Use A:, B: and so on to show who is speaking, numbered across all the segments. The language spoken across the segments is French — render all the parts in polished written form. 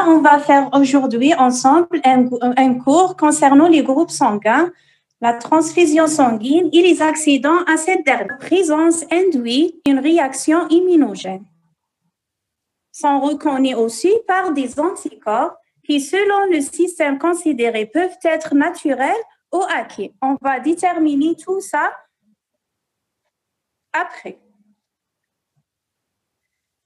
A: on va faire aujourd'hui ensemble un cours concernant les groupes sanguins, la transfusion sanguine et les accidents à cette dernière. La présence induit une réaction immunogène. Sont reconnus aussi par des anticorps qui, selon le système considéré, peuvent être naturels ou acquis. On va déterminer tout ça après.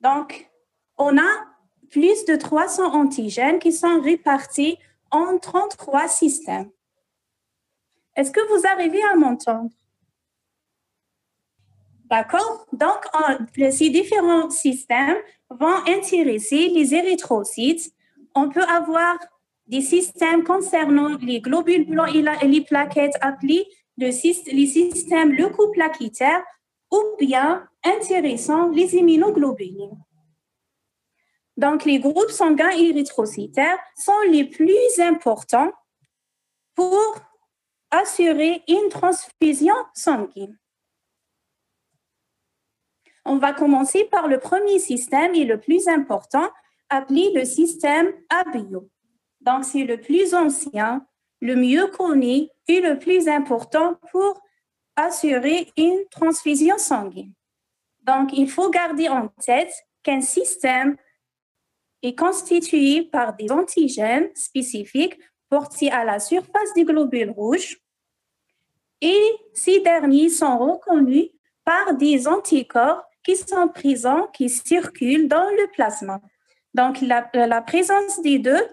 A: Donc, on a plus de 300 antigènes qui sont répartis en 33 systèmes. Est-ce que vous arrivez à m'entendre? D'accord? Donc, ces différents systèmes vont intéresser les érythrocytes. On peut avoir des systèmes concernant les globules blancs et les plaquettes appelés les systèmes leucoplaquitaires ou bien intéressant les immunoglobulines. Donc, les groupes sanguins érythrocytaires sont les plus importants pour assurer une transfusion sanguine. On va commencer par le premier système et le plus important, appelé le système ABIO. Donc, c'est le plus ancien, le mieux connu et le plus important pour assurer une transfusion sanguine. Donc, il faut garder en tête qu'un système est constitué par des antigènes spécifiques portés à la surface des globules rouges et ces derniers sont reconnus par des anticorps qui sont présents, qui circulent dans le plasma. Donc, la présence des deux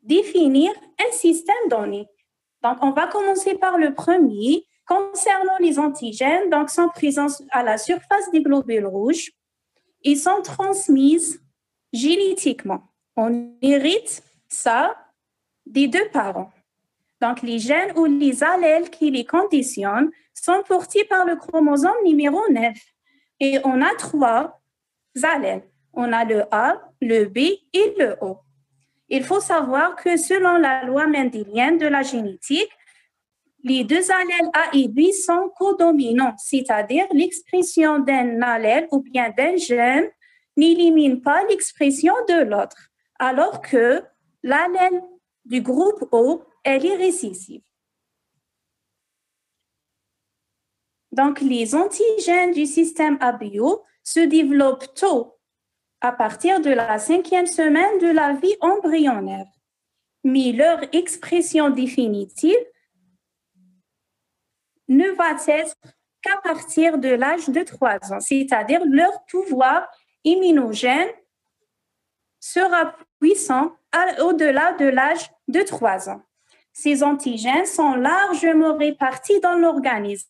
A: définit un système donné. Donc, on va commencer par le premier. Concernant les antigènes, donc, sont présents à la surface des globules rouges. Ils sont transmis génétiquement. On hérite ça des deux parents. Donc, les gènes ou les allèles qui les conditionnent sont portés par le chromosome numéro 9. Et on a 3 allèles. On a le A, le B et le O. Il faut savoir que selon la loi mendélienne de la génétique, les deux allèles A et B sont codominants, c'est-à-dire l'expression d'un allèle ou bien d'un gène n'élimine pas l'expression de l'autre, alors que l'allèle du groupe O, elle est récessive. Donc, les antigènes du système ABIO se développent tôt, à partir de la 5e semaine de la vie embryonnaire. Mais leur expression définitive ne va être qu'à partir de l'âge de 3 ans, c'est-à-dire leur pouvoir immunogène sera puissant au-delà de l'âge de 3 ans. Ces antigènes sont largement répartis dans l'organisme,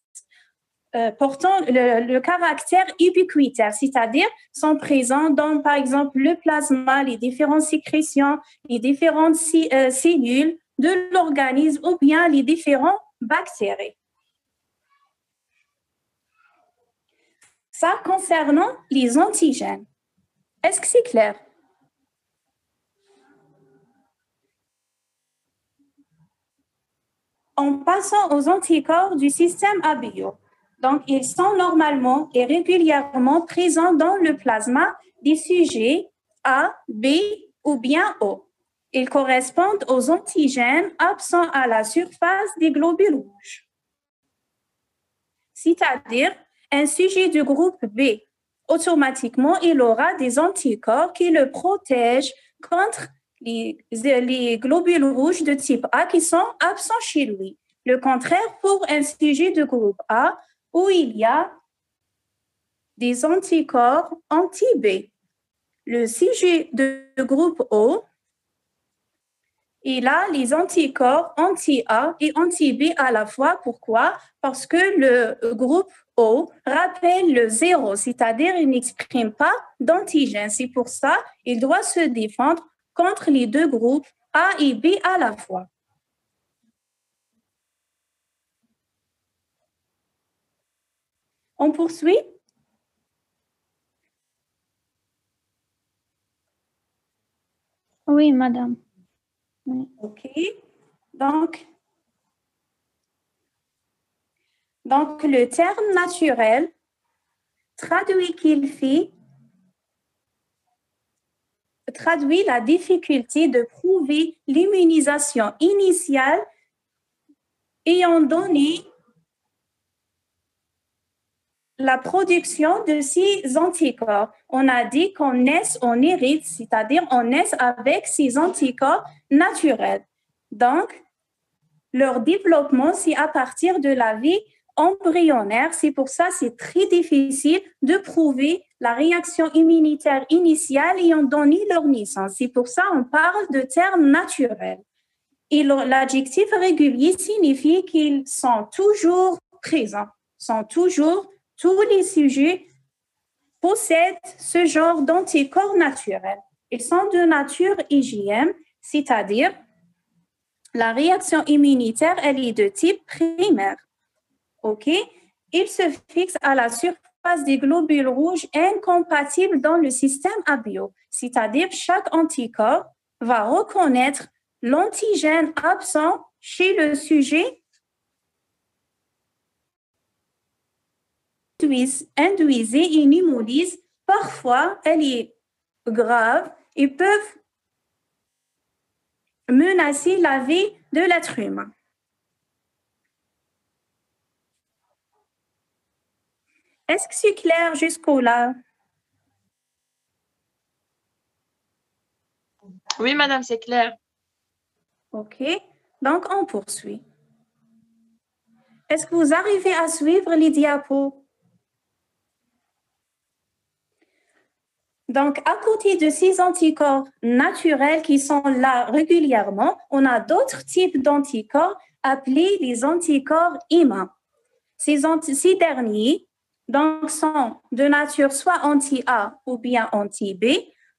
A: portant le caractère ubiquitaire, c'est-à-dire sont présents dans, par exemple, le plasma, les différentes sécrétions, les différentes cellules de l'organisme ou bien les différents bactéries. Ça concernant les antigènes. Est-ce que c'est clair? En passant aux anticorps du système ABIO. Donc, ils sont normalement et régulièrement présents dans le plasma des sujets A, B ou bien O. Ils correspondent aux antigènes absents à la surface des globules rouges. C'est-à-dire, un sujet du groupe B, automatiquement, il aura des anticorps qui le protègent contre les globules rouges de type A qui sont absents chez lui. Le contraire pour un sujet de groupe A où il y a des anticorps anti-B. Le sujet de groupe O, il a les anticorps anti-A et anti-B à la fois. Pourquoi? Parce que le groupe O rappelle le 0, c'est-à-dire il n'exprime pas d'antigène. C'est pour ça qu'il doit se défendre contre les deux groupes A et B à la fois. On poursuit?
B: Oui, madame.
A: OK. Donc, le terme naturel traduit qu'il fait traduit la difficulté de prouver l'immunisation initiale ayant donné la production de ces anticorps. On a dit qu'on naît, on hérite, c'est-à-dire on naît avec ces anticorps naturels. Donc, leur développement, c'est à partir de la vie embryonnaire. C'est pour ça que c'est très difficile de prouver la réaction immunitaire initiale ayant donné leur naissance. C'est pour ça qu'on parle de termes naturels. Et l'adjectif régulier signifie qu'ils sont toujours présents, tous les sujets possèdent ce genre d'anticorps naturels. Ils sont de nature IgM, c'est-à-dire la réaction immunitaire, elle est de type primaire. OK? Ils se fixent à la surface des globules rouges incompatibles dans le système abio, c'est-à-dire chaque anticorps va reconnaître l'antigène absent chez le sujet induisez une hémolyse, parfois elle est grave et peuvent menacer la vie de l'être humain. Est-ce que c'est clair jusqu'au-là?
B: Oui, madame, c'est clair.
A: OK. Donc, on poursuit. Est-ce que vous arrivez à suivre les diapos? Donc, à côté de ces anticorps naturels qui sont là régulièrement, on a d'autres types d'anticorps appelés les anticorps humains. Ces derniers donc, sont de nature soit anti-A ou bien anti-B,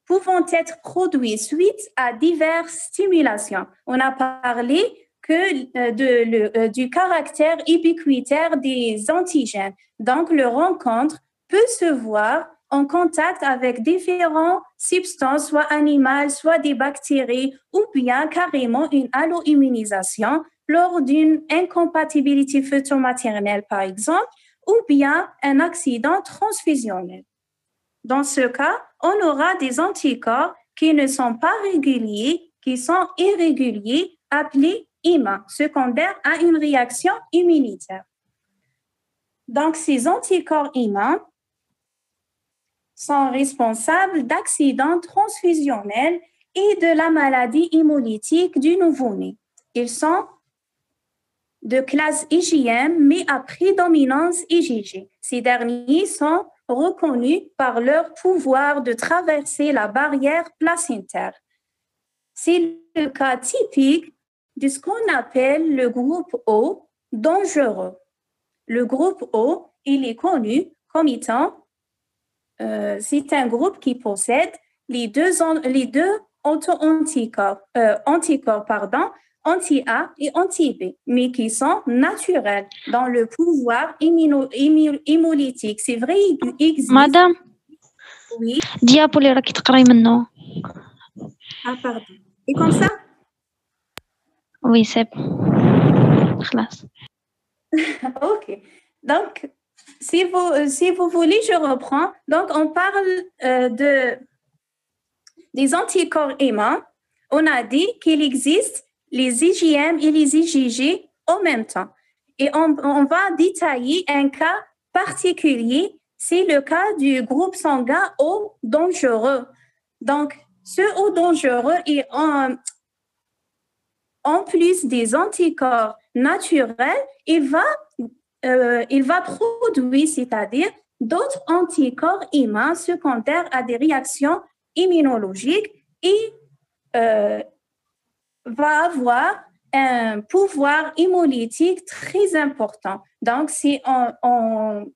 A: pouvant être produits suite à diverses stimulations. On a parlé du caractère ubiquitaire des antigènes. Donc, leur rencontre peut se voir en contact avec différentes substances, soit animales, soit des bactéries, ou bien carrément une allo-immunisation lors d'une incompatibilité fœto-maternelle, par exemple, ou bien un accident transfusionnel. Dans ce cas, on aura des anticorps qui ne sont pas réguliers, qui sont irréguliers, appelés IMA, secondaires à une réaction immunitaire. Donc, ces anticorps IMA sont responsables d'accidents transfusionnels et de la maladie hémolytique du nouveau-né. Ils sont de classe IgM, mais à prédominance IgG. Ces derniers sont reconnus par leur pouvoir de traverser la barrière placentaire. C'est le cas typique de ce qu'on appelle le groupe O dangereux. Le groupe O, il est connu comme étant c'est un groupe qui possède les deux anticorps, anti-A et anti-B, mais qui sont naturels dans le pouvoir hémolytique. C'est vrai, il existe.
C: Madame,
A: oui.
C: diapo اللي راكي تقراي منه.
A: Ah, pardon. Et comme ça?
C: Oui, c'est bon. خلاص.
A: OK. Donc, si vous voulez, je reprends. Donc, on parle des anticorps humains. On a dit qu'il existe les IgM et les IgG en même temps. Et on va détailler un cas particulier. C'est le cas du groupe sanguin O dangereux. Donc, ce O dangereux est en plus des anticorps naturels, il va produire, c'est-à-dire d'autres anticorps humains secondaires à des réactions immunologiques et va avoir un pouvoir hémolytique très important. Donc, si on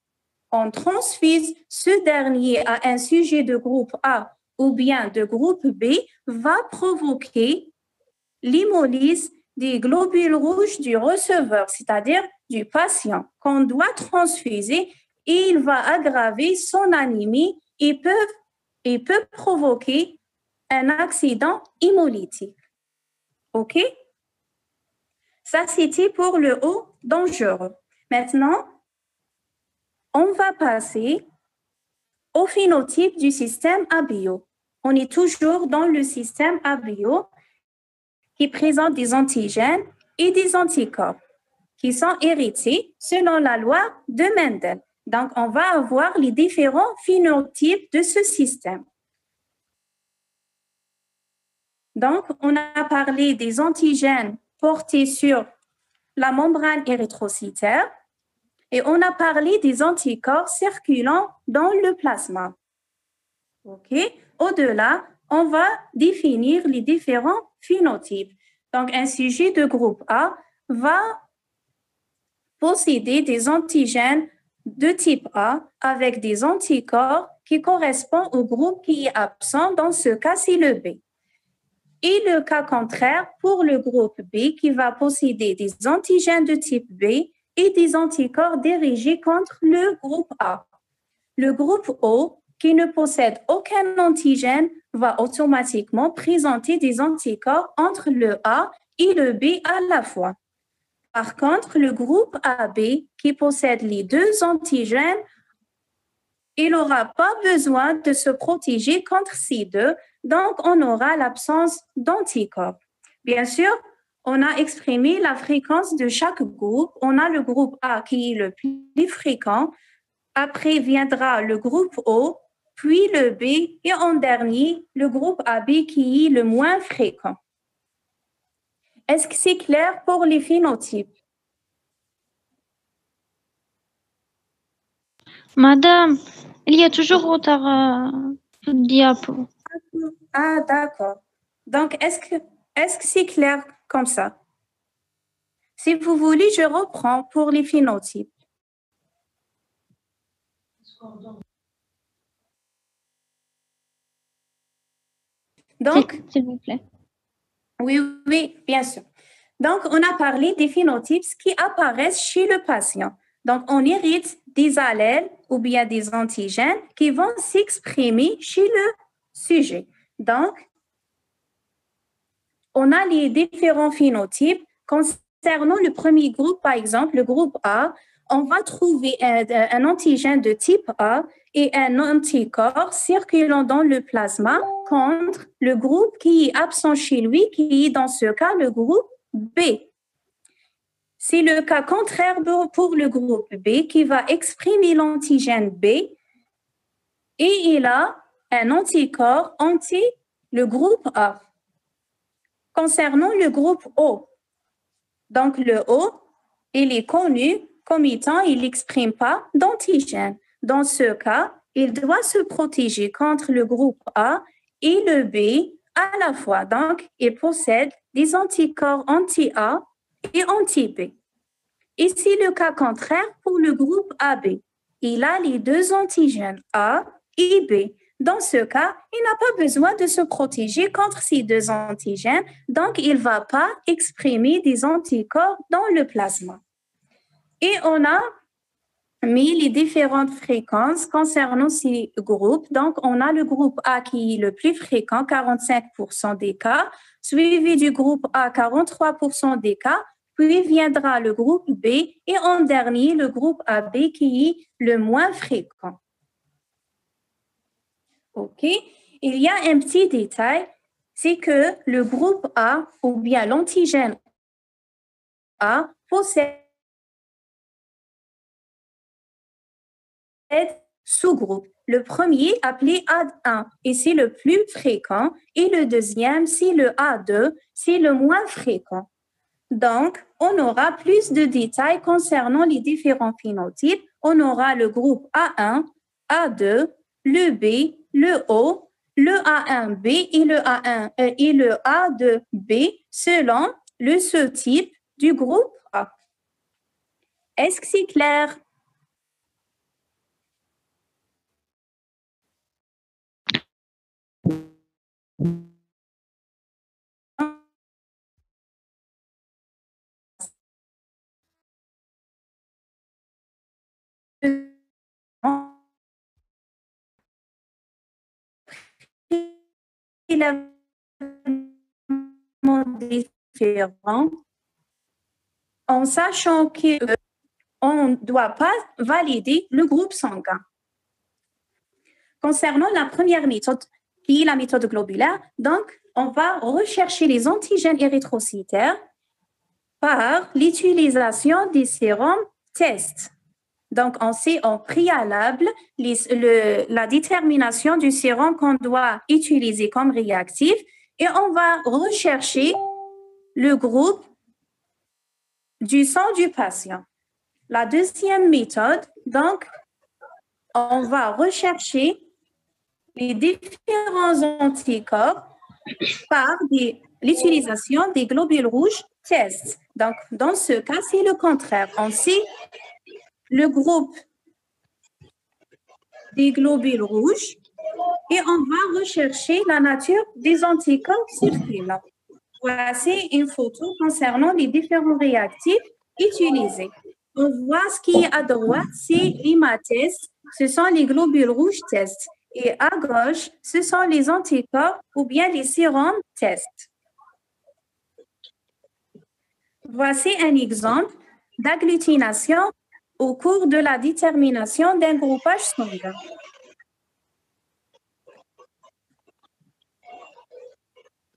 A: transfuse ce dernier à un sujet de groupe A ou bien de groupe B, va provoquer l'hémolyse des globules rouges du receveur, c'est-à-dire du patient qu'on doit transfuser, et il va aggraver son anémie et peut provoquer un accident hémolytique. OK? Ça, c'était pour le O dangereux. Maintenant, on va passer au phénotype du système abio. on est toujours dans le système ABO qui présente des antigènes et des anticorps qui sont hérités selon la loi de Mendel. Donc, on va avoir les différents phénotypes de ce système. Donc, on a parlé des antigènes portés sur la membrane érythrocytaire et on a parlé des anticorps circulant dans le plasma. OK? Au-delà, on va définir les différents phénotypes. Donc, un sujet de groupe A va posséder des antigènes de type A avec des anticorps qui correspondent au groupe qui est absent. Dans ce cas, c'est le B. Et le cas contraire pour le groupe B qui va posséder des antigènes de type B et des anticorps dirigés contre le groupe A. Le groupe O qui ne possède aucun antigène va automatiquement présenter des anticorps entre le A et le B à la fois. Par contre, le groupe AB qui possède les deux antigènes, il n'aura pas besoin de se protéger contre ces deux, donc on aura l'absence d'anticorps. Bien sûr, on a exprimé la fréquence de chaque groupe. On a le groupe A qui est le plus fréquent, après viendra le groupe O, puis le B et en dernier, le groupe AB qui est le moins fréquent. Est-ce que c'est clair pour les phénotypes?
C: Madame, il y a toujours retard sur le diapo.
A: Ah, d'accord. Donc, est-ce que c'est clair comme ça? Si vous voulez, je reprends pour les phénotypes. Donc,
C: s'il vous plaît.
A: Oui, bien sûr. Donc, on a parlé des phénotypes qui apparaissent chez le patient. Donc, on hérite des allèles ou bien des antigènes qui vont s'exprimer chez le sujet. Donc, on a les différents phénotypes. Concernant le premier groupe, par exemple, le groupe A, on va trouver un antigène de type A et un anticorps circulant dans le plasma contre le groupe qui est absent chez lui, qui est dans ce cas le groupe B. C'est le cas contraire pour le groupe B qui va exprimer l'antigène B et il a un anticorps anti le groupe A. Concernant le groupe O, donc le O, il est connu comme étant, il n'exprime pas d'antigène. Dans ce cas, il doit se protéger contre le groupe A et le B à la fois. Donc, il possède des anticorps anti-A et anti-B. Et c'est le cas contraire pour le groupe AB. Il a les deux antigènes A et B. Dans ce cas, il n'a pas besoin de se protéger contre ces deux antigènes, donc il ne va pas exprimer des anticorps dans le plasma. Et on a mis les différentes fréquences concernant ces groupes. Donc, on a le groupe A qui est le plus fréquent, 45% des cas, suivi du groupe A, 43% des cas, puis viendra le groupe B et en dernier, le groupe AB qui est le moins fréquent. OK? Il y a un petit détail, c'est que le groupe A ou bien l'antigène A possède sous-groupes. Le premier appelé A1 et c'est le plus fréquent et le deuxième, c'est le A2, c'est le moins fréquent. Donc, on aura plus de détails concernant les différents phénotypes. On aura le groupe A1, A2, le B, le O, le A1B et le A1 et le A2B selon le sous-type du groupe A. Est-ce que c'est clair? Différent en sachant qu'on ne doit pas valider le groupe sanguin. Concernant la première méthode qui est la méthode globulaire. Donc, on va rechercher les antigènes érythrocytaires par l'utilisation des sérums tests. Donc, on sait en préalable la détermination du sérum qu'on doit utiliser comme réactif et on va rechercher le groupe du sang du patient. La deuxième méthode, donc, on va rechercher les différents anticorps par l'utilisation des globules rouges tests. Donc, dans ce cas, c'est le contraire. On sait le groupe des globules rouges et on va rechercher la nature des anticorps circulants. Voici une photo concernant les différents réactifs utilisés. On voit ce qui est à droite, c'est l'IMA-test, ce sont les globules rouges tests. Et à gauche, ce sont les anticorps ou bien les sérums tests. Voici un exemple d'agglutination au cours de la détermination d'un groupage sanguin.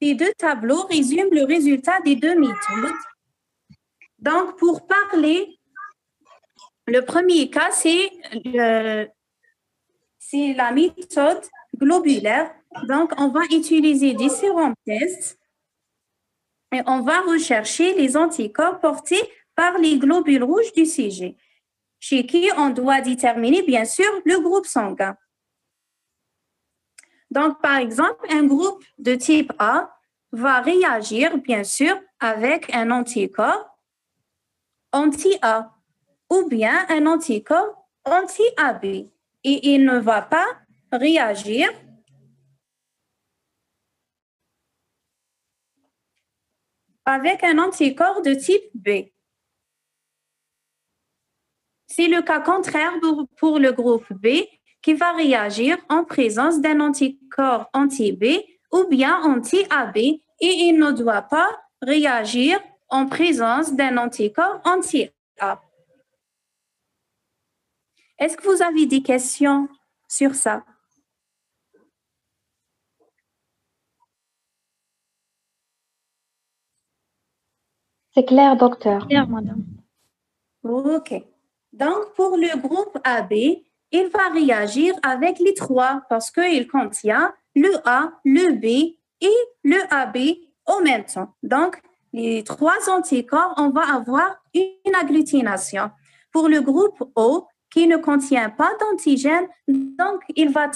A: Les deux tableaux résument le résultat des deux méthodes. Donc, pour parler, le premier cas, c'est la méthode globulaire. Donc, on va utiliser des sérums tests et on va rechercher les anticorps portés par les globules rouges du CG, chez qui on doit déterminer, bien sûr, le groupe sanguin. Donc, par exemple, un groupe de type A va réagir, bien sûr, avec un anticorps anti-A ou bien un anticorps anti-AB. Et il ne va pas réagir avec un anticorps de type B. C'est le cas contraire pour le groupe B qui va réagir en présence d'un anticorps anti-B ou bien anti-AB et il ne doit pas réagir en présence d'un anticorps anti-A. Est-ce que vous avez des questions sur ça?
B: C'est clair, docteur.
C: Claire, madame.
A: OK. Donc, pour le groupe AB, il va réagir avec les trois parce qu'il contient le A, le B et le AB en même temps. Donc, les trois anticorps, on va avoir une agglutination. Pour le groupe O, qui ne contient pas d'antigène, donc il va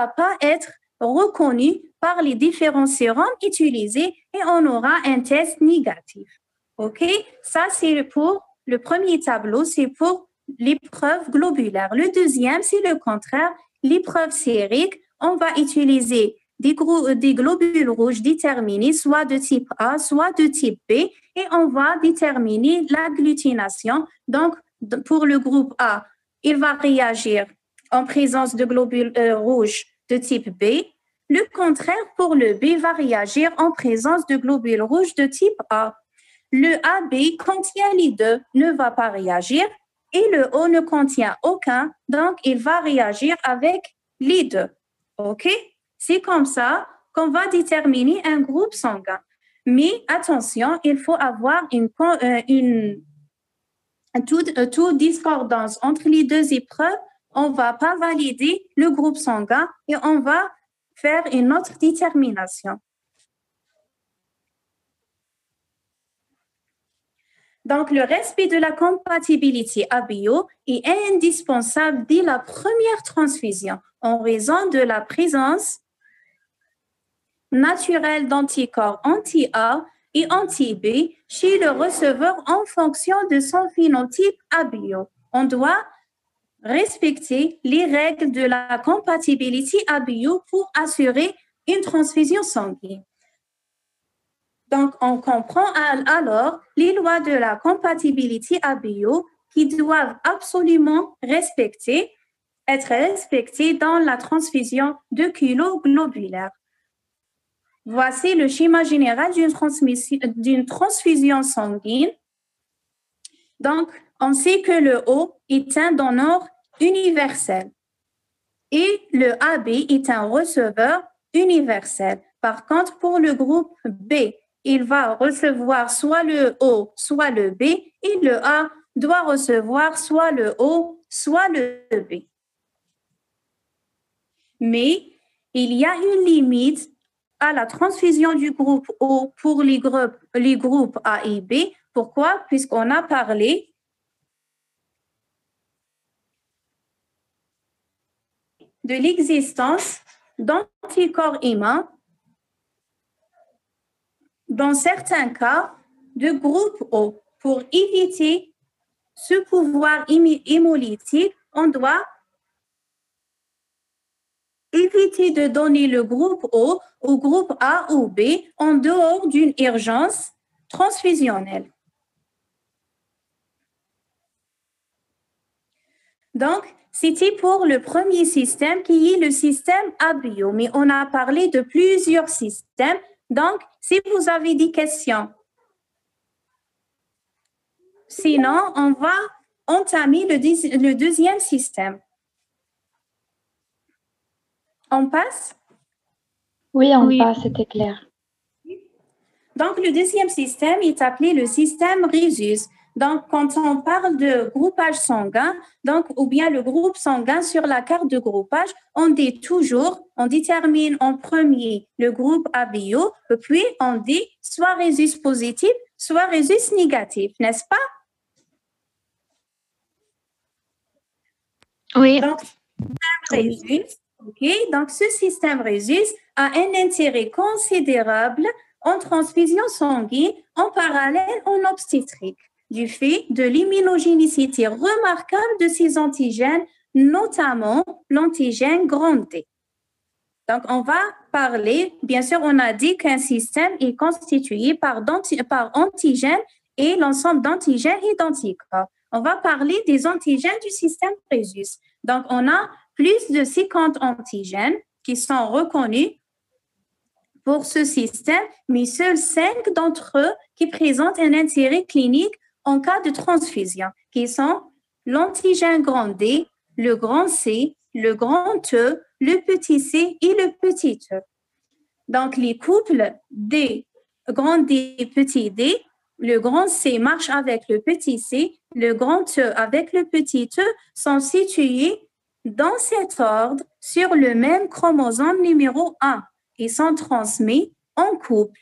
A: pas être reconnu par les différents sérums utilisés et on aura un test négatif. OK? Ça, c'est pour le premier tableau, c'est pour l'épreuve globulaire. Le deuxième, c'est le contraire, l'épreuve sérique. On va utiliser des globules rouges déterminés, soit de type A, soit de type B, et on va déterminer l'agglutination. Donc, pour le groupe A, il va réagir en présence de globules rouges de type B. Le contraire, pour le B, va réagir en présence de globules rouges de type A. Le AB contient les deux, ne va pas réagir, et le O ne contient aucun, donc il va réagir avec les deux. OK? C'est comme ça qu'on va déterminer un groupe sanguin. Mais attention, il faut avoir toute discordance entre les deux épreuves. On ne va pas valider le groupe sanguin et on va faire une autre détermination. Donc, le respect de la compatibilité ABO est indispensable dès la première transfusion en raison de la présence naturelle d'anticorps anti-A et anti-B chez le receveur en fonction de son phénotype ABO. On doit respecter les règles de la compatibilité ABO pour assurer une transfusion sanguine. Donc, on comprend alors les lois de la compatibilité ABO qui doivent absolument être respectées dans la transfusion de globulaire. Voici le schéma général d'une transfusion sanguine. Donc, on sait que le O est un donneur universel et le AB est un receveur universel. Par contre, pour le groupe B, il va recevoir soit le O, soit le B, et le A doit recevoir soit le O, soit le B. Mais il y a une limite à la transfusion du groupe O pour les groupes A et B. Pourquoi? Puisqu'on a parlé de l'existence d'anticorps humains dans certains cas de groupe O. Pour éviter ce pouvoir hémolytique, on doit éviter de donner le groupe O au groupe A ou B en dehors d'une urgence transfusionnelle. Donc, c'était pour le premier système qui est le système ABIO, mais on a parlé de plusieurs systèmes. Donc, si vous avez des questions, sinon, on va entamer le deuxième système. On passe?
B: Oui, on
C: Oui.
B: passe, c'était clair.
A: Donc, le deuxième système est appelé le système Rhésus. Donc, quand on parle de groupage sanguin, donc, ou bien le groupe sanguin sur la carte de groupage, on détermine en premier le groupe ABO, puis on dit soit Rhésus positif, soit Rhésus négatif, n'est-ce pas?
C: Oui.
A: Donc, Rhésus, donc ce système Rhésus a un intérêt considérable en transfusion sanguine, en parallèle en obstétrique, du fait de l'immunogénicité remarquable de ces antigènes, notamment l'antigène grand D. Donc, on va parler, bien sûr, on a dit qu'un système est constitué par antigènes et l'ensemble d'antigènes et d'anticorps. On va parler des antigènes du système Rhésus. Donc, on a plus de 50 antigènes qui sont reconnus pour ce système, mais seuls 5 d'entre eux qui présentent un intérêt clinique en cas de transfusion, qui sont l'antigène grand D, le grand C, le grand E, le petit c et le petit e. Donc, les couples D, grand D, petit d, le grand C marche avec le petit c, le grand E avec le petit e sont situés dans cet ordre sur le même chromosome numéro 1 et sont transmis en couple,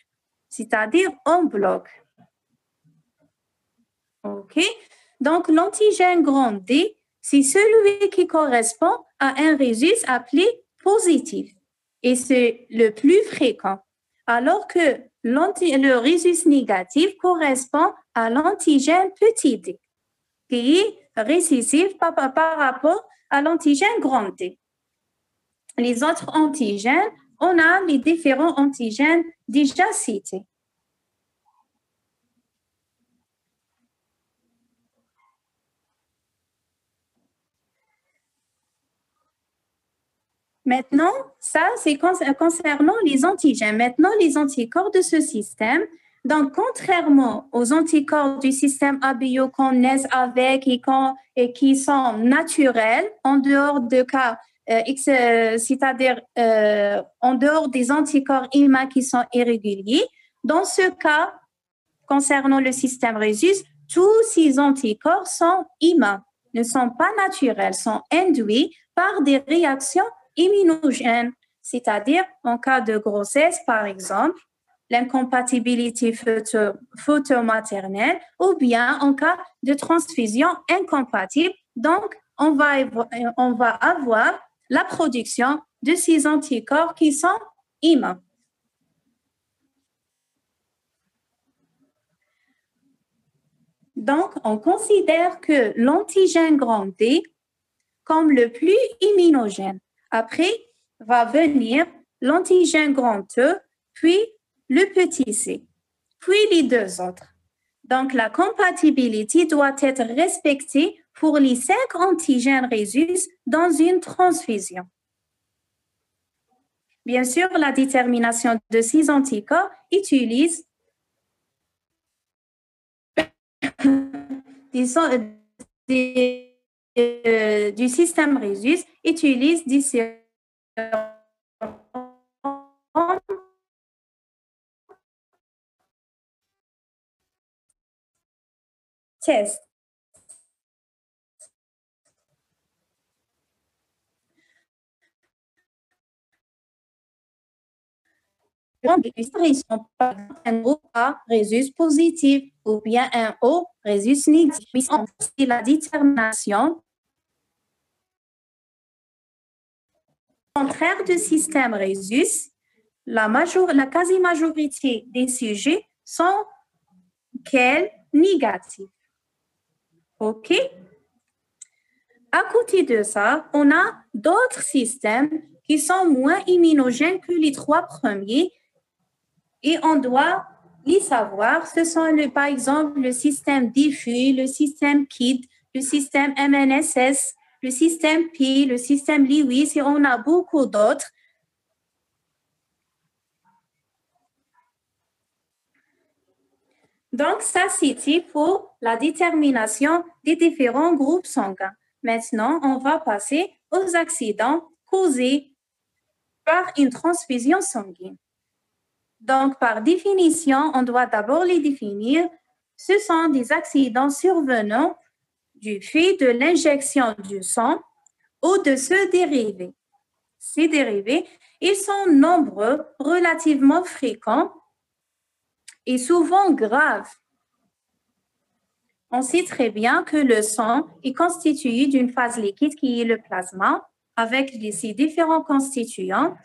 A: c'est-à-dire en bloc. OK? Donc, l'antigène grand D, c'est celui qui correspond à un rhésus appelé positif et c'est le plus fréquent, alors que le rhésus négatif correspond à l'antigène petit d, qui est récessif par rapport à l'antigène grand D. Les autres antigènes, on a les différents antigènes déjà cités. Maintenant, ça, c'est concernant les antigènes. Maintenant, les anticorps de ce système. Donc, contrairement aux anticorps du système ABO qu'on naît avec et qui sont naturels, en dehors de cas, c'est-à-dire en dehors des anticorps IMA qui sont irréguliers, dans ce cas, concernant le système Rhésus, tous ces anticorps sont IMA, ne sont pas naturels, sont induits par des réactions immunogènes, c'est-à-dire en cas de grossesse, par exemple, l'incompatibilité photomaternelle ou bien en cas de transfusion incompatible. Donc, on va avoir la production de ces anticorps qui sont IMA. Donc, on considère que l'antigène grand D comme le plus immunogène. Après, va venir l'antigène grand E, puis le petit c, puis les deux autres. Donc, la compatibilité doit être respectée pour les 5 antigènes Rhésus dans une transfusion. Bien sûr, la détermination de ces anticorps utilise du système Rhésus utilise différents test. Un O A résulte positif ou bien un O résulte négatif. C'est la détermination. Au contraire du système résus, la quasi-majorité des sujets sont négatifs. OK? À côté de ça, on a d'autres systèmes qui sont moins immunogènes que les trois premiers et on doit les savoir. Ce sont par exemple le système diffus, le système KID, le système MNSS, le système P, le système Lewis et on a beaucoup d'autres. Donc, ça, c'était pour la détermination des différents groupes sanguins. Maintenant, on va passer aux accidents causés par une transfusion sanguine. Donc, par définition, on doit d'abord les définir. Ce sont des accidents survenant du fait de l'injection du sang ou de ce dérivé. Ces dérivés, ils sont nombreux, relativement fréquents et souvent graves. On sait très bien que le sang est constitué d'une phase liquide qui est le plasma avec ses différents constituants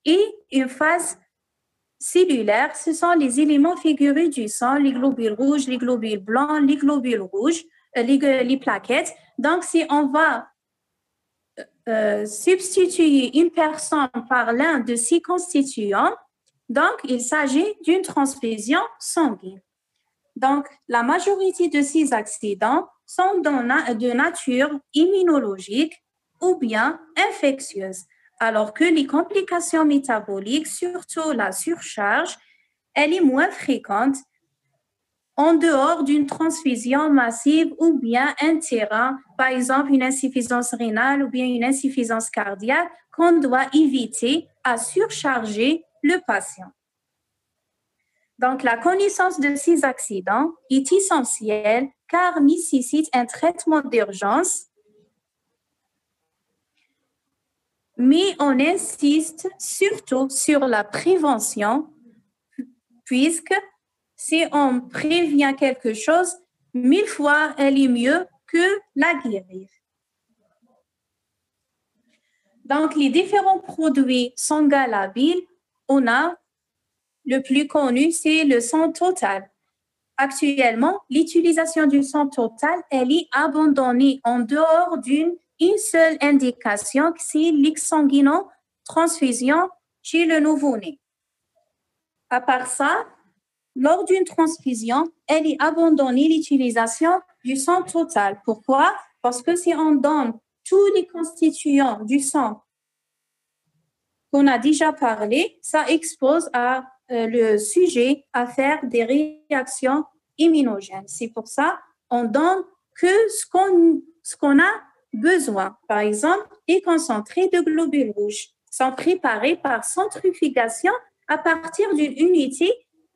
A: et une phase cellulaire, ce sont les éléments figurés du sang, les globules rouges, les globules blancs, les globules rouges, les plaquettes. Donc, si on va substituer une personne par l'un de ces constituants, donc il s'agit d'une transfusion sanguine. Donc, la majorité de ces accidents sont de nature immunologique ou bien infectieuse, alors que les complications métaboliques, surtout la surcharge, elle est moins fréquente en dehors d'une transfusion massive ou bien un terrain, par exemple une insuffisance rénale ou bien une insuffisance cardiaque qu'on doit éviter à surcharger le patient. Donc, la connaissance de ces accidents est essentielle car nécessite un traitement d'urgence, mais on insiste surtout sur la prévention puisque si on prévient quelque chose, 1000 fois, elle est mieux que la guérir. Donc, les différents produits sanguins labiles, on a le plus connu, c'est le sang total. Actuellement, l'utilisation du sang total, elle est abandonnée en dehors d'une seule indication, c'est l'exsanguino-transfusion chez le nouveau-né. À part ça, lors d'une transfusion, elle est abandonnée l'utilisation du sang total. Pourquoi? Parce que si on donne tous les constituants du sang qu'on a déjà parlé, ça expose le sujet à faire des réactions immunogènes. C'est pour ça qu'on donne que ce qu'on a besoin. Par exemple, les concentrés de globules rouges sont préparés par centrifugation à partir d'une unité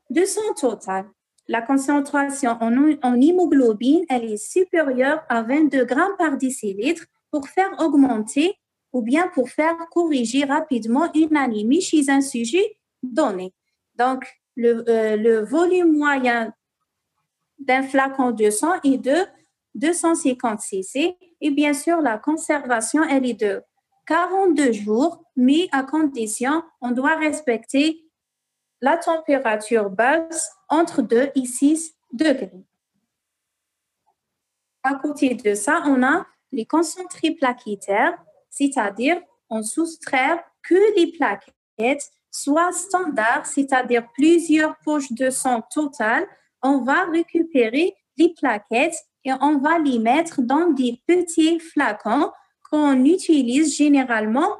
A: de sang total. La concentration en hémoglobine, elle est supérieure à 22 grammes par décilitre pour faire augmenter ou bien pour faire corriger rapidement une anémie chez un sujet donné. Donc, le volume moyen d'un flacon de sang est de 250 cc et bien sûr, la conservation, elle est de 42 jours, mais à condition, on doit respecter la température basse entre 2 et 6 degrés. À côté de ça, on a les concentrés plaquettaires, c'est-à-dire on soustrait que les plaquettes soit standard, c'est-à-dire plusieurs poches de sang totales, on va récupérer les plaquettes et on va les mettre dans des petits flacons qu'on utilise généralement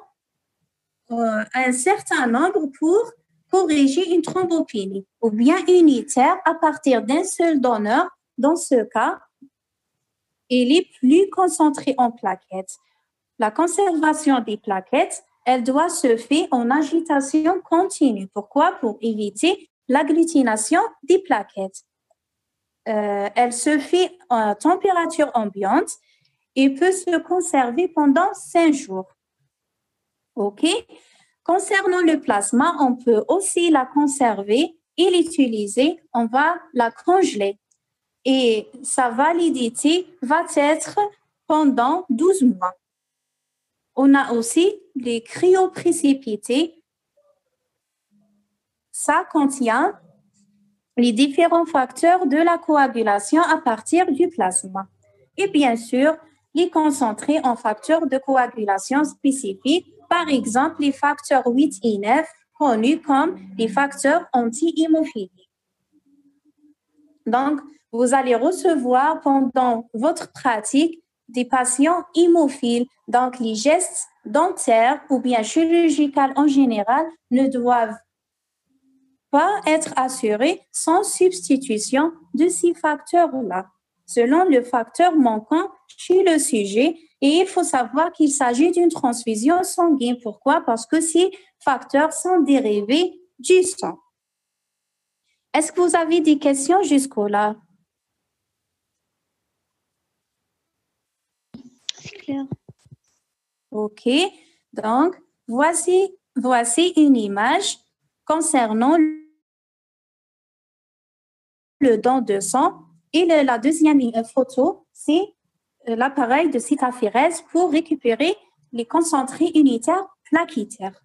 A: un certain nombre pour corriger une thrombopénie ou bien unitaire à partir d'un seul donneur. Dans ce cas, il est plus concentré en plaquettes. La conservation des plaquettes, elle doit se faire en agitation continue. Pourquoi? Pour éviter l'agglutination des plaquettes. elle se fait à température ambiante et peut se conserver pendant 5 jours. OK? Concernant le plasma, on peut aussi la conserver et l'utiliser. On va la congeler et sa validité va être pendant 12 mois. On a aussi les cryoprécipités. Ça contient les différents facteurs de la coagulation à partir du plasma. Et bien sûr, les concentrés en facteurs de coagulation spécifiques, par exemple les facteurs 8 et 9, connus comme les facteurs anti-hémophiliques. Donc, vous allez recevoir pendant votre pratique des patients hémophiles. Donc, les gestes dentaires ou bien chirurgicaux en général ne doivent pas être assurés sans substitution de ces facteurs-là, selon le facteur manquant chez le sujet. Et il faut savoir qu'il s'agit d'une transfusion sanguine. Pourquoi? Parce que ces facteurs sont dérivés du sang. Est-ce que vous avez des questions jusqu'au-là?
C: C'est clair.
A: OK. Donc, voici une image concernant le don de sang. Et la deuxième photo, c'est l'appareil de cytaphérèse pour récupérer les concentrés unitaires plaquettaires.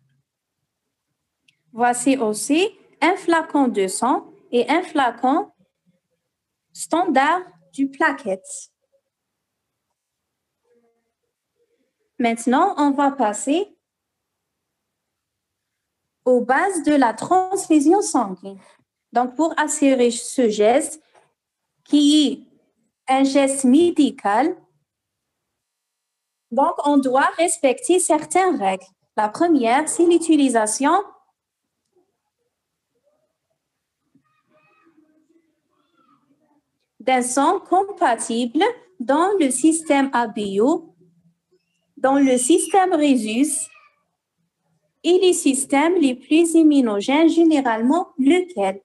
A: Voici aussi un flacon de sang et un flacon standard du plaquette. Maintenant, on va passer aux bases de la transfusion sanguine. Donc, pour assurer ce geste, qui est un geste médical, donc on doit respecter certaines règles. La première, c'est l'utilisation d'un sang compatible dans le système ABO, dans le système Rhésus et les systèmes les plus immunogènes, généralement lequel?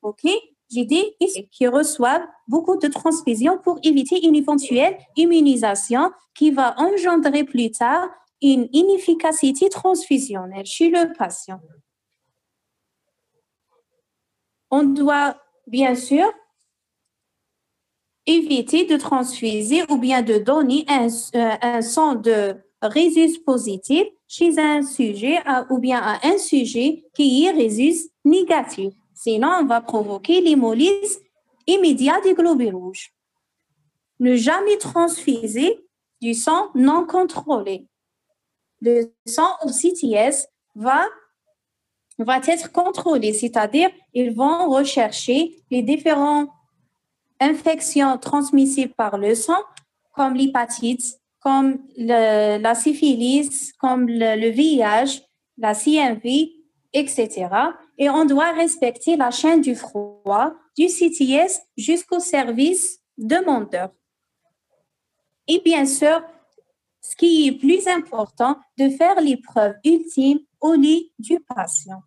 A: OK? J'ai dit qui reçoivent beaucoup de transfusions pour éviter une éventuelle immunisation qui va engendrer plus tard une inefficacité transfusionnelle chez le patient. On doit bien sûr éviter de transfuser ou bien de donner un sang de rhésus positif chez un sujet ou bien à un sujet qui est rhésus négatif. Sinon, on va provoquer l'hémolyse immédiate des globules rouges. Ne jamais transfuser du sang non contrôlé. Le sang au CTS va être contrôlé, c'est-à-dire ils vont rechercher les différentes infections transmissibles par le sang, comme l'hépatite, comme la syphilis, comme le VIH, la CMV, etc. Et on doit respecter la chaîne du froid, du CTS jusqu'au service demandeur. Et bien sûr, ce qui est plus important, de faire l'épreuve ultime au lit du patient.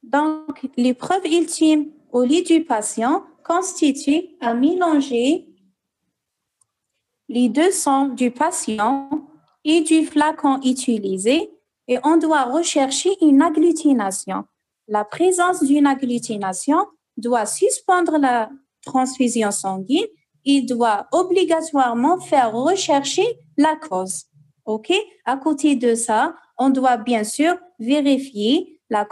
A: Donc, l'épreuve ultime au lit du patient constitue à mélanger les deux sangs du patient et du flacon utilisé et on doit rechercher une agglutination. La présence d'une agglutination doit suspendre la transfusion sanguine et doit obligatoirement faire rechercher la cause. OK? À côté de ça, on doit bien sûr vérifier la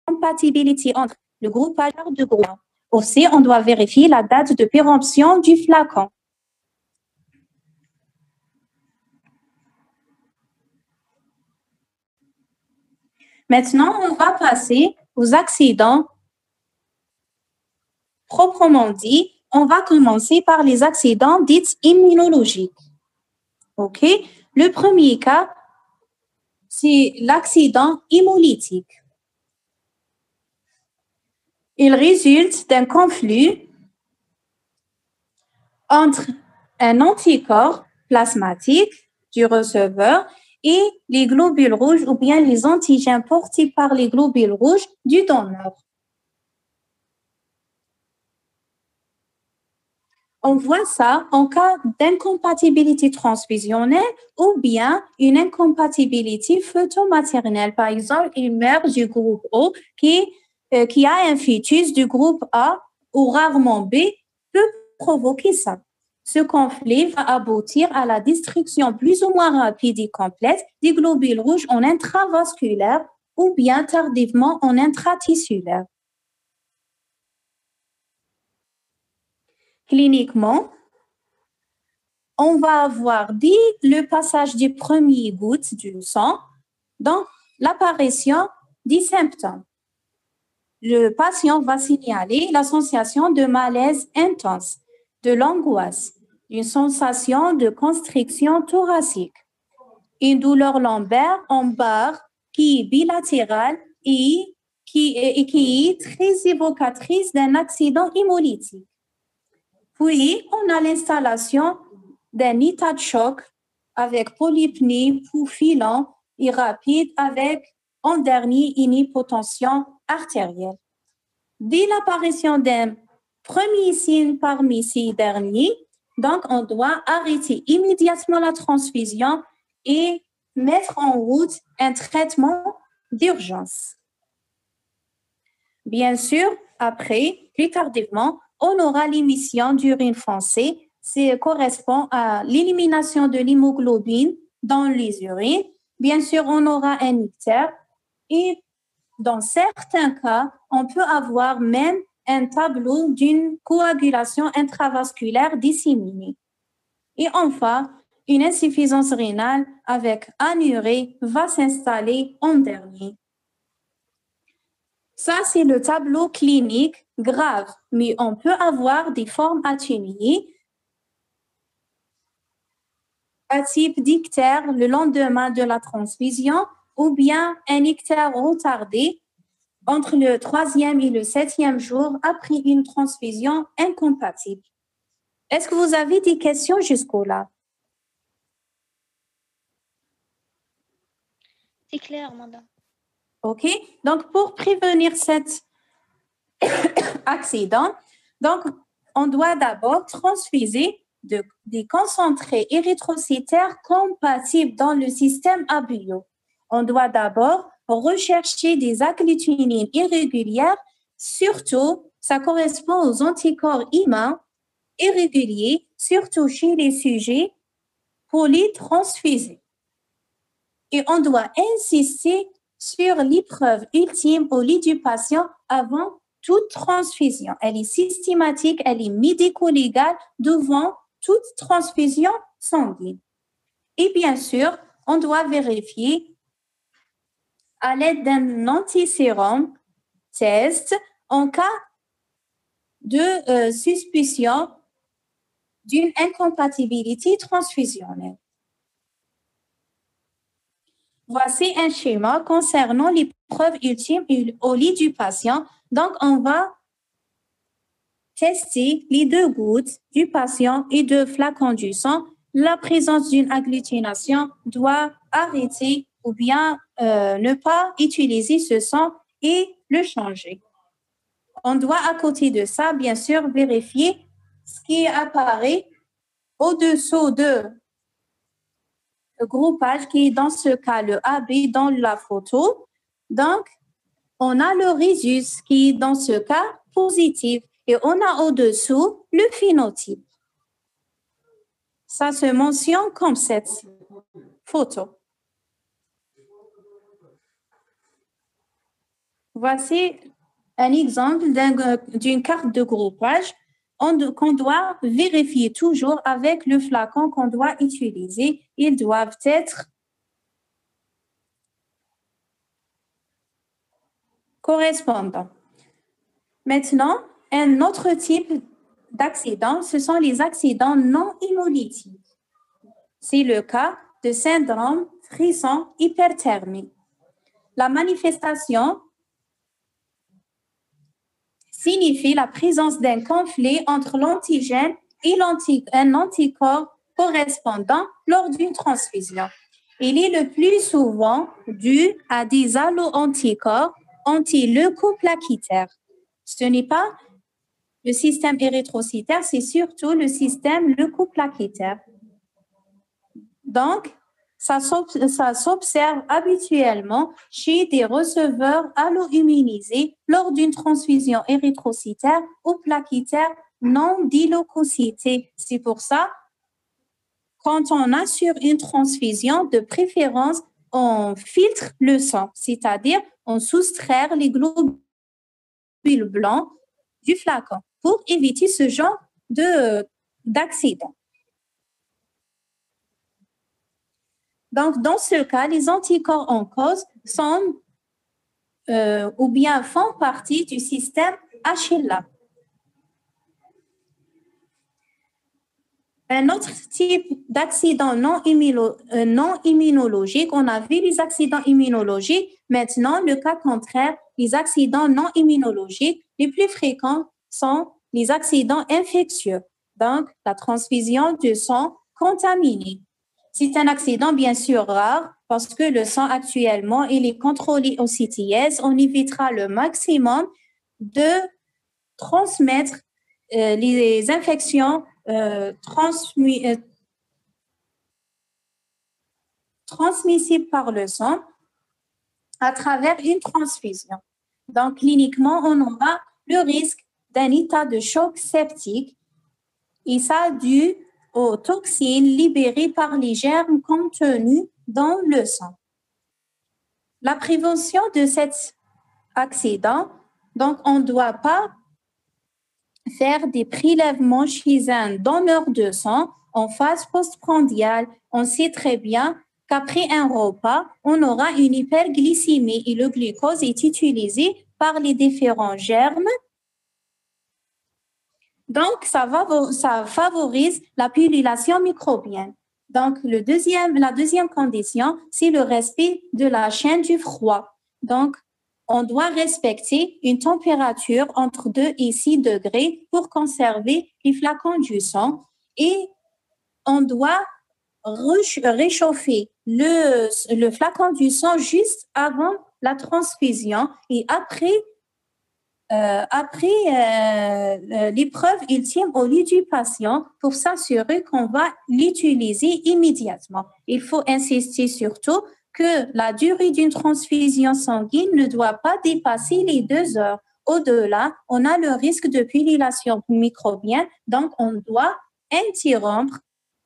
A: compatibilité entre le groupage de groupes. Aussi, on doit vérifier la date de péremption du flacon. Maintenant, on va passer aux accidents proprement dit. On va commencer par les accidents dits immunologiques. OK? Le premier cas, c'est l'accident hémolytique. Il résulte d'un conflit entre un anticorps plasmatique du receveur et les globules rouges ou bien les antigènes portés par les globules rouges du donneur. On voit ça en cas d'incompatibilité transfusionnelle ou bien une incompatibilité fœto-maternelle. Par exemple, une mère du groupe O qui a un fœtus du groupe A ou rarement B peut provoquer ça. Ce conflit va aboutir à la destruction plus ou moins rapide et complète des globules rouges en intravasculaire ou bien tardivement en intratissulaire. Cliniquement, on va avoir dès le passage des premières gouttes du sang, donc l'apparition des symptômes. Le patient va signaler la sensation de malaise intense, de l'angoisse, une sensation de constriction thoracique, une douleur lombaire en barre qui est bilatérale et qui est très évocatrice d'un accident hémolytique. Puis, on a l'installation d'un état de choc avec polypnie, pouls filant et rapide avec, en dernier, une hypotension artérielle. Dès l'apparition d'un premier signe parmi ces derniers, donc on doit arrêter immédiatement la transfusion et mettre en route un traitement d'urgence. Bien sûr, après, plus tardivement, on aura l'émission d'urine foncée. Ça correspond à l'élimination de l'hémoglobine dans les urines. Bien sûr, on aura un ictère et dans certains cas, on peut avoir même un tableau d'une coagulation intravasculaire disséminée. Et enfin, une insuffisance rénale avec anurée va s'installer en dernier. Ça, c'est le tableau clinique grave, mais on peut avoir des formes atténuées à type d'ictère le lendemain de la transfusion ou bien un ictère retardé entre le 3e et le 7e jour après une transfusion incompatible. Est-ce que vous avez des questions jusqu'au-là?
C: C'est clair, madame.
A: OK? Donc, pour prévenir cet accident, donc, on doit d'abord transfuser des concentrés érythrocytaires compatibles dans le système ABIO. On doit d'abord rechercher des agglutinines irrégulières, surtout, ça correspond aux anticorps humains irréguliers, surtout chez les sujets polytransfusés. Et on doit insister sur l'épreuve ultime au lit du patient avant toute transfusion. Elle est systématique, elle est médico-légale devant toute transfusion sanguine. Et bien sûr, on doit vérifier à l'aide d'un antisérum test en cas de suspicion d'une incompatibilité transfusionnelle. Voici un schéma concernant l'épreuve ultime au lit du patient. Donc, on va tester les 2 gouttes du patient et 2 flacons du sang. La présence d'une agglutination doit arrêter ou bien ne pas utiliser ce sang et le changer. On doit, à côté de ça, bien sûr, vérifier ce qui apparaît au-dessous de le groupage qui est dans ce cas le AB dans la photo. Donc, on a le rhésus qui est dans ce cas positif et on a au-dessous le phénotype. Ça se mentionne comme cette photo. Voici un exemple d'une carte de groupage qu'on doit vérifier toujours avec le flacon qu'on doit utiliser. Ils doivent être correspondants. Maintenant, un autre type d'accident, ce sont les accidents non hémolytiques. C'est le cas de syndrome frisson hyperthermie. La manifestation signifie la présence d'un conflit entre l'antigène et un anticorps correspondant lors d'une transfusion. Il est le plus souvent dû à des allo-anticorps anti-leucoplaquitaires. Ce n'est pas le système érythrocytaire, c'est surtout le système leucoplaquitaire. Donc, ça s'observe habituellement chez des receveurs allo-immunisés lors d'une transfusion érythrocytaire ou plaquitaire non dileucocytée. C'est pour ça, quand on assure une transfusion, de préférence, on filtre le sang, c'est-à-dire on soustrait les globules blancs du flacon pour éviter ce genre d'accident. Donc, dans ce cas, les anticorps en cause sont ou bien font partie du système HLA. Un autre type d'accident non immunologique, on a vu les accidents immunologiques. Maintenant, le cas contraire, les accidents non immunologiques, les plus fréquents sont les accidents infectieux. Donc, la transfusion de sang contaminé. C'est un accident bien sûr rare parce que le sang actuellement, il est contrôlé au CTS. On évitera le maximum de transmettre les infections transmissibles par le sang à travers une transfusion. Donc, cliniquement, on aura le risque d'un état de choc septique et ça dû aux toxines libérées par les germes contenus dans le sang. La prévention de cet accident, donc on ne doit pas faire des prélèvements chez un donneur de sang en phase postprandiale. On sait très bien qu'après un repas, on aura une hyperglycémie et le glucose est utilisé par les différents germes. Donc, ça favorise la pullulation microbienne. Donc, la deuxième condition, c'est le respect de la chaîne du froid. Donc, on doit respecter une température entre 2 et 6 degrés pour conserver les flacons du sang et on doit réchauffer le flacon du sang juste avant la transfusion et après l'épreuve, il tient au lit du patient pour s'assurer qu'on va l'utiliser immédiatement. Il faut insister surtout que la durée d'une transfusion sanguine ne doit pas dépasser les 2 heures. Au-delà, on a le risque de pullulation microbienne, donc on doit interrompre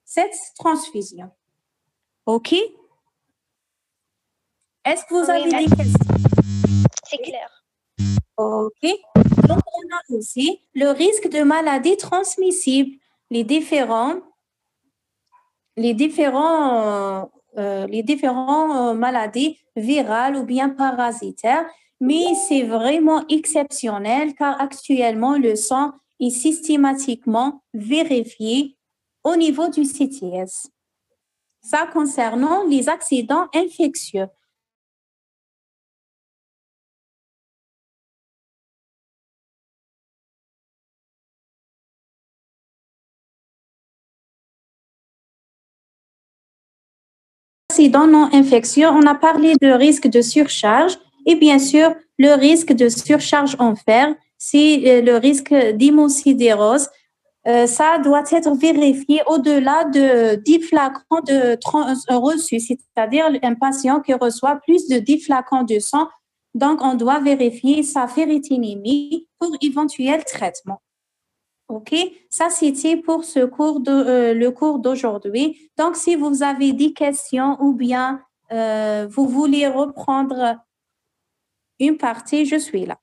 A: cette transfusion. OK? Est-ce que vous avez des questions?
B: C'est clair.
A: OK. Donc, on a aussi le risque de maladies transmissibles, les différents maladies virales ou bien parasitaires, mais c'est vraiment exceptionnel car actuellement, le sang est systématiquement vérifié au niveau du CTS. Ça concernant les accidents infectieux. Accident non infectieux, on a parlé de risque de surcharge et bien sûr, le risque de surcharge en fer, c'est le risque d'hémosidérose. Ça doit être vérifié au-delà de 10 flacons reçus, c'est-à-dire un patient qui reçoit plus de 10 flacons de sang. Donc, on doit vérifier sa ferritinémie pour éventuel traitement. OK, ça c'était pour le cours d'aujourd'hui. Donc, si vous avez des questions ou bien vous voulez reprendre une partie, je suis là.